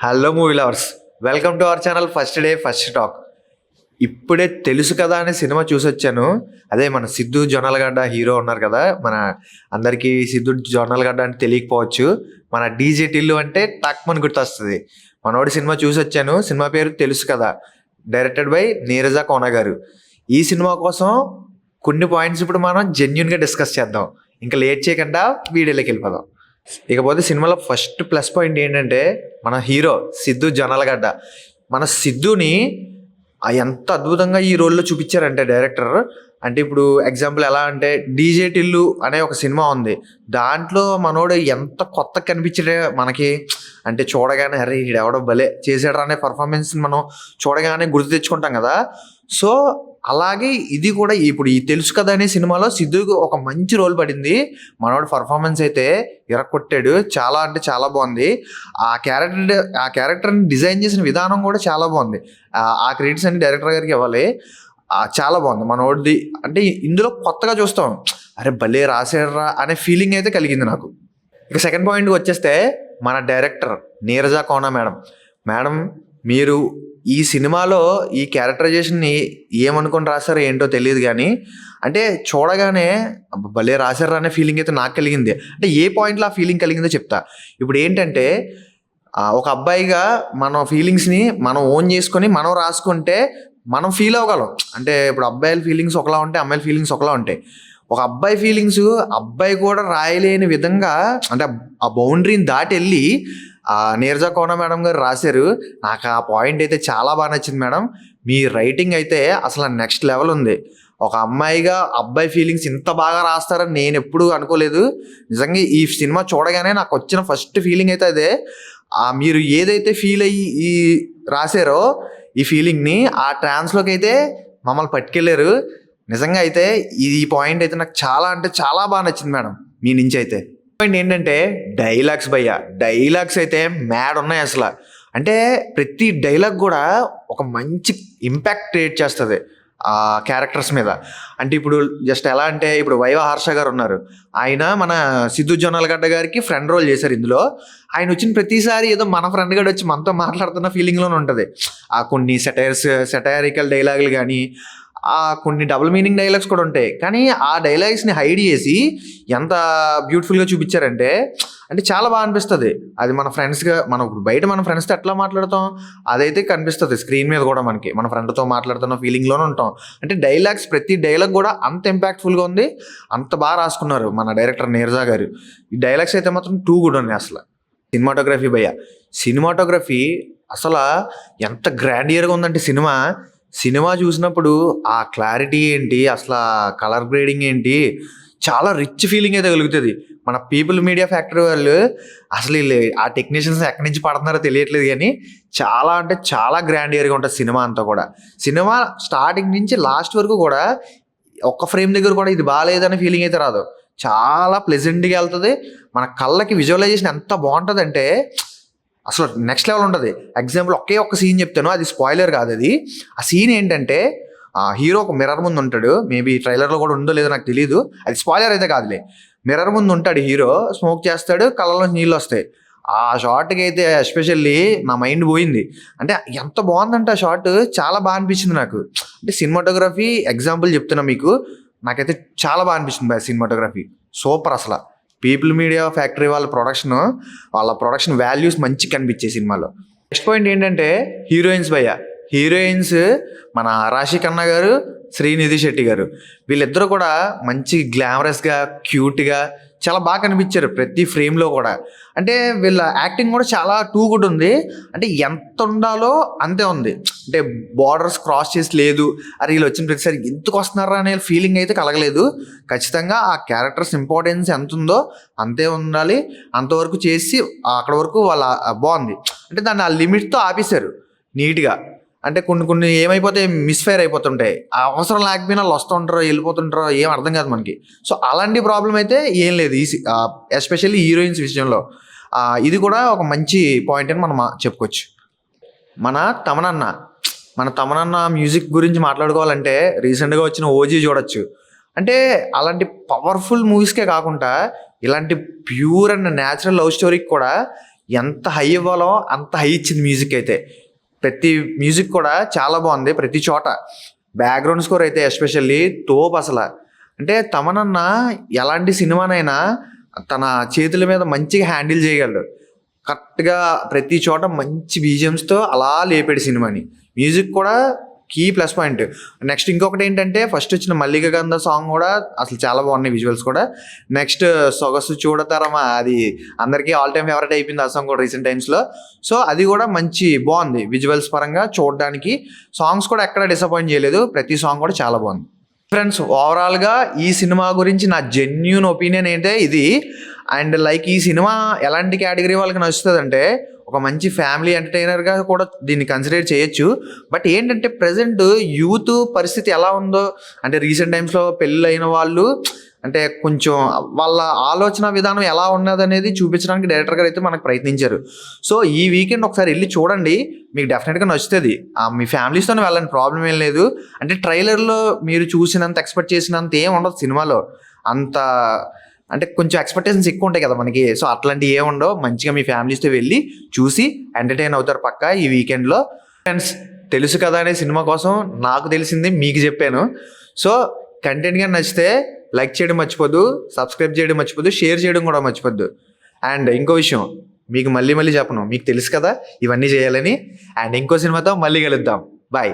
Hello movie lovers, welcome to our channel first day first talk. ఇప్పుడే తెలుసు కదా అనే సినిమా చూసొచ్చాను. అదే మన సిద్ధు జొన్నలగడ్డ హీరో ఉన్నారు కదా, మన అందరికీ సిద్ధు జొన్నలగడ్డ అంటే తెలియకపోవచ్చు. మన డీజే టిల్లు అంటే టక్మని గుర్తొస్తుంది. మనోడి సినిమా చూసొచ్చాను. సినిమా పేరు తెలుసు కదా, డైరెక్టెడ్ బై నీరజ కోన గారు. ఈ సినిమా కోసం కొన్ని పాయింట్స్ ఇప్పుడు మనం జెన్యున్గా డిస్కస్ చేద్దాం. ఇంకా లేట్ చేయకుండా వీడియోలోకి వెళ్ళిపోదాం. ఇకపోతే సినిమాలో ఫస్ట్ ప్లస్ పాయింట్ ఏంటంటే మన హీరో సిద్ధు జొన్నలగడ్డ. మన సిద్ధుని ఎంత అద్భుతంగా ఈ రోల్లో చూపించారంటే డైరెక్టర్. అంటే ఇప్పుడు ఎగ్జాంపుల్ ఎలా అంటే డీజే టిల్లు అనే ఒక సినిమా ఉంది. దాంట్లో మనోడు ఎంత కొత్త కనిపించడే మనకి. అంటే చూడగానే అరే ఎవడో భలే చేసాడు అనే పర్ఫార్మెన్స్ మనం చూడగానే గుర్తు తెచ్చుకుంటాం కదా. సో అలాగే ఇది కూడా ఇప్పుడు ఈ తెలుసు కదా అనే సినిమాలో సిద్ధుకు ఒక మంచి రోల్ పడింది. మనోడు పర్ఫార్మెన్స్ అయితే ఇరక్కొట్టాడు. చాలా అంటే చాలా బాగుంది. ఆ క్యారెక్టర్ని డిజైన్ చేసిన విధానం కూడా చాలా బాగుంది. ఆ క్రెడిట్స్ అన్ని డైరెక్టర్ గారికి ఇవ్వాలి. చాలా బాగుంది మనోడిది. అంటే ఇందులో కొత్తగా చూస్తాం, అరే భలే రాసారా అనే ఫీలింగ్ అయితే కలిగింది నాకు. ఇక సెకండ్ పాయింట్కి వచ్చేస్తే మన డైరెక్టర్ నీరజ కోన మేడం మీరు ఈ సినిమాలో ఈ క్యారెక్టరైజేషన్ని ఏమనుకొని రాశారో ఏంటో తెలియదు, కానీ అంటే చూడగానే భలే రాశారా అనే ఫీలింగ్ అయితే నాకు కలిగింది. అంటే ఏ పాయింట్లో ఆ ఫీలింగ్ కలిగిందో చెప్తా. ఇప్పుడు ఏంటంటే ఒక అబ్బాయిగా మన ఫీలింగ్స్ని మనం ఓన్ చేసుకొని మనం రాసుకుంటే మనం ఫీల్ అవ్వగలం. అంటే ఇప్పుడు అబ్బాయిల ఫీలింగ్స్ ఒకలా ఉంటాయి, అమ్మాయిల ఫీలింగ్స్ ఒకలా ఉంటాయి. ఒక అబ్బాయి ఫీలింగ్స్ అబ్బాయి కూడా రాయలేని విధంగా, అంటే ఆ బౌండరీని దాటి వెళ్ళి నీరజ కోన మేడం గారు రాశారు. నాకు ఆ పాయింట్ అయితే చాలా బాగా నచ్చింది మేడం. మీ రైటింగ్ అయితే అసలు నెక్స్ట్ లెవెల్ ఉంది. ఒక అమ్మాయిగా అబ్బాయి ఫీలింగ్స్ ఇంత బాగా రాస్తారని నేను ఎప్పుడూ అనుకోలేదు. నిజంగా ఈ సినిమా చూడగానే నాకు వచ్చిన ఫస్ట్ ఫీలింగ్ అయితే అదే. మీరు ఏదైతే ఫీల్ అయ్యి ఈ రాశారో ఈ ఫీలింగ్ని ఆ ట్రాన్స్లోకి అయితే మమ్మల్ని పట్టుకెళ్ళారు. నిజంగా అయితే ఈ పాయింట్ అయితే నాకు చాలా అంటే చాలా బాగా నచ్చింది మేడం మీ నుంచి అయితే. పాయింట్ ఏంటంటే డైలాగ్స్ అయితే మ్యాడ్ ఉన్నాయి అసలు. అంటే ప్రతి డైలాగ్ కూడా ఒక మంచి ఇంపాక్ట్ క్రియేట్ చేస్తుంది ఆ క్యారెక్టర్స్ మీద. అంటే ఇప్పుడు జస్ట్ ఎలా అంటే ఇప్పుడు వైవ హర్ష గారు ఉన్నారు. ఆయన మన సిద్ధు జొన్నలగడ్డ గారికి ఫ్రెండ్ రోల్ చేశారు. ఇందులో ఆయన వచ్చిన ప్రతిసారి ఏదో మన ఫ్రెండ్ గడు వచ్చి మనతో మాట్లాడుతున్న ఫీలింగ్లోనే ఉంటుంది. ఆ కొన్ని సెటైరికల్ డైలాగులు కానీ కొన్ని డబుల్ మీనింగ్ డైలాగ్స్ కూడా ఉంటాయి. కానీ ఆ డైలాగ్స్ని హైడ్ చేసి ఎంత బ్యూటిఫుల్గా చూపించారంటే అంటే చాలా బాగా అనిపిస్తుంది. అది మన ఫ్రెండ్స్గా మనం ఇప్పుడు బయట మన ఫ్రెండ్స్తో ఎట్లా మాట్లాడతాం అదైతే కనిపిస్తుంది స్క్రీన్ మీద కూడా. మనకి మన ఫ్రెండ్తో మాట్లాడుతున్న ఫీలింగ్లోనే ఉంటాం. అంటే డైలాగ్స్ ప్రతి డైలాగ్ కూడా అంత ఇంపాక్ట్ఫుల్గా ఉంది. అంత బాగా రాసుకున్నారు మన డైరెక్టర్ నీరజ గారు. ఈ డైలాగ్స్ అయితే మాత్రం టూ గుడ్ ఉన్నాయి అసలు. సినిమాటోగ్రఫీ అసలు ఎంత గ్రాండియర్గా ఉందంటే సినిమా చూసినప్పుడు ఆ క్లారిటీ ఏంటి, అసలు కలర్ గ్రేడింగ్ ఏంటి, చాలా రిచ్ ఫీలింగ్ అయితే కలుగుతుంది. మన పీపుల్ మీడియా ఫ్యాక్టరీ వాళ్ళు అసలు ఆ టెక్నీషియన్స్ ఎక్కడి నుంచి పడుతున్నారో తెలియట్లేదు, కానీ చాలా అంటే చాలా గ్రాండియర్గా ఉంటుంది సినిమా అంతా కూడా. సినిమా స్టార్టింగ్ నుంచి లాస్ట్ వరకు కూడా ఒక్క ఫ్రేమ్ దగ్గర కూడా ఇది బాగాలేదనే ఫీలింగ్ అయితే రాదు. చాలా ప్లెజెంట్గా వెళ్తుంది. మన కళ్ళకి విజువలైజేషన్ ఎంత బాగుంటుంది అంటే అసలు నెక్స్ట్ లెవెల్ ఉంటుంది. ఎగ్జాంపుల్ ఒక్క సీన్ చెప్తాను, అది స్పాయిలర్ కాదు. అది ఆ సీన్ ఏంటంటే హీరో ఒక మిర్రర్ ముందు ఉంటాడు. మేబీ ట్రైలర్లో కూడా ఉందో లేదో నాకు తెలియదు. అది స్పాయిలర్ అయితే కాదులే. మిర్రర్ ముందు ఉంటాడు హీరో, స్మోక్ చేస్తాడు, కళ్ళలో నీళ్ళు వస్తాయి. ఆ షార్ట్కి అయితే ఎస్పెషల్లీ నా మైండ్ పోయింది. అంటే ఎంత బాగుందంటే ఆ షార్ట్ చాలా బాగా అనిపించింది నాకు. అంటే సినిమాటోగ్రఫీ ఎగ్జాంపుల్ చెప్తున్నా మీకు, నాకైతే చాలా బాగా అనిపించింది. సినిమాటోగ్రఫీ సూపర్ అసలు. పీపుల్ మీడియా ఫ్యాక్టరీ వాళ్ళ ప్రొడక్షన్ వాల్యూస్ మంచి కనిపించే సినిమాలో. నెక్స్ట్ పాయింట్ ఏంటంటే హీరోయిన్స్ మన రాశి ఖన్నా గారు, శ్రీనిధి శెట్టి గారు, వీళ్ళిద్దరూ కూడా మంచి గ్లామరస్గా క్యూట్గా చాలా బాగా కనిపించారు ప్రతి ఫ్రేమ్లో కూడా. అంటే వీళ్ళ యాక్టింగ్ కూడా చాలా టూ గుడ్ ఉంది. అంటే ఎంత ఉండాలో అంతే ఉంది. అంటే బార్డర్స్ క్రాస్ చేసి లేదు, అది వీళ్ళు వచ్చిన ప్రతిసారి ఎందుకు వస్తున్నారా అనే ఫీలింగ్ అయితే కలగలేదు. ఖచ్చితంగా ఆ క్యారెక్టర్స్ ఇంపార్టెన్స్ ఎంత ఉందో అంతే ఉండాలి. అంతవరకు చేసి అక్కడ వరకు బాగుంది. అంటే దాన్ని ఆ లిమిట్తో ఆపేశారు నీట్గా. అంటే కొన్ని ఏమైపోతాయి, మిస్ఫైర్ అయిపోతుంటాయి. అవసరం లేకపోయినా వాళ్ళు వస్తుంటారో వెళ్ళిపోతుంటారో ఏం అర్థం కాదు మనకి. సో అలాంటి ప్రాబ్లం అయితే ఏం లేదు ఎస్పెషల్లీ హీరోయిన్స్ విషయంలో. ఇది కూడా ఒక మంచి పాయింట్ అని మనం చెప్పుకోవచ్చు. మన తమనన్న మ్యూజిక్ గురించి మాట్లాడుకోవాలంటే రీసెంట్గా వచ్చిన ఓజీ చూడొచ్చు. అంటే అలాంటి పవర్ఫుల్ మూవీస్కే కాకుండా ఇలాంటి ప్యూర్ అండ్ న్యాచురల్ లవ్ స్టోరీకి కూడా ఎంత హై ఇవ్వాలో అంత హై ఇచ్చింది మ్యూజిక్ అయితే. ప్రతి మ్యూజిక్ కూడా చాలా బాగుంది ప్రతి చోట. బ్యాక్గ్రౌండ్ స్కోర్ అయితే ఎస్పెషల్లీ తోపు అసలు. అంటే తమనన్న ఎలాంటి సినిమానైనా తన చేతుల మీద మంచిగా హ్యాండిల్ చేయగలడు. కరెక్ట్గా ప్రతి చోట మంచి బీజిఎమ్స్తో అలా లేపాడు సినిమాని. మ్యూజిక్ కూడా కీ ప్లస్ పాయింట్. నెక్స్ట్ ఇంకొకటి ఏంటంటే ఫస్ట్ వచ్చిన మల్లిక గంధ సాంగ్ కూడా అసలు చాలా బాగున్నాయి విజువల్స్ కూడా. నెక్స్ట్ సొగసు చూడతారమా, అది అందరికీ ఆల్ టైమ్ ఫేవరెట్ అయిపోయింది ఆ సాంగ్ కూడా రీసెంట్ టైమ్స్లో. సో అది కూడా మంచి బాగుంది విజువల్స్ పరంగా చూడడానికి. సాంగ్స్ కూడా ఎక్కడ డిసప్పాయింట్ చేయలేదు, ప్రతి సాంగ్ కూడా చాలా బాగుంది. ఫ్రెండ్స్ ఓవరాల్గా ఈ సినిమా గురించి నా జెన్యూన్ ఒపీనియన్ ఏంటంటే ఇది. అండ్ లైక్ ఈ సినిమా ఎలాంటి కేటగిరీ వాళ్ళకి నచ్చుతుంది అంటే ఒక మంచి ఫ్యామిలీ ఎంటర్టైనర్గా కూడా దీన్ని కన్సిడర్ చేయొచ్చు. బట్ ఏంటంటే ప్రజెంట్ యూత్ పరిస్థితి ఎలా ఉందో అంటే రీసెంట్ టైమ్స్లో పెళ్ళి అయిన వాళ్ళు అంటే కొంచెం వాళ్ళ ఆలోచన విధానం ఎలా ఉన్నది అనేది చూపించడానికి డైరెక్టర్ గారు అయితే మనకు ప్రయత్నించారు. సో ఈ వీకెండ్ ఒకసారి వెళ్ళి చూడండి, మీకు డెఫినెట్గా నచ్చుతుంది. మీ ఫ్యామిలీస్తోనే వెళ్ళండి, ప్రాబ్లం ఏం లేదు. అంటే ట్రైలర్లో మీరు చూసినంత ఎక్స్పెక్ట్ చేసినంత ఏం ఉండదు సినిమాలో. అంత అంటే కొంచెం ఎక్స్పెక్టేషన్స్ ఎక్కువ ఉంటాయి కదా మనకి. సో అట్లాంటివి ఏం ఉండవు. మంచిగా మీ ఫ్యామిలీస్తో వెళ్ళి చూసి ఎంటర్టైన్ అవుతారు పక్కా ఈ వీకెండ్లో. ఫ్రెండ్స్ తెలుసు కదా అనే సినిమా కోసం నాకు తెలిసింది మీకు చెప్పాను. సో కంటెంట్గా నచ్చితే లైక్ చేయడం మర్చిపోద్దు, సబ్స్క్రైబ్ చేయడం మర్చిపోద్దు, షేర్ చేయడం కూడా మర్చిపోద్దు. అండ్ ఇంకో విషయం మీకు మళ్ళీ చెప్పను, మీకు తెలుసు కదా ఇవన్నీ చేయాలని. అండ్ ఇంకో సినిమాతో మళ్ళీ కలుద్దాం. బాయ్.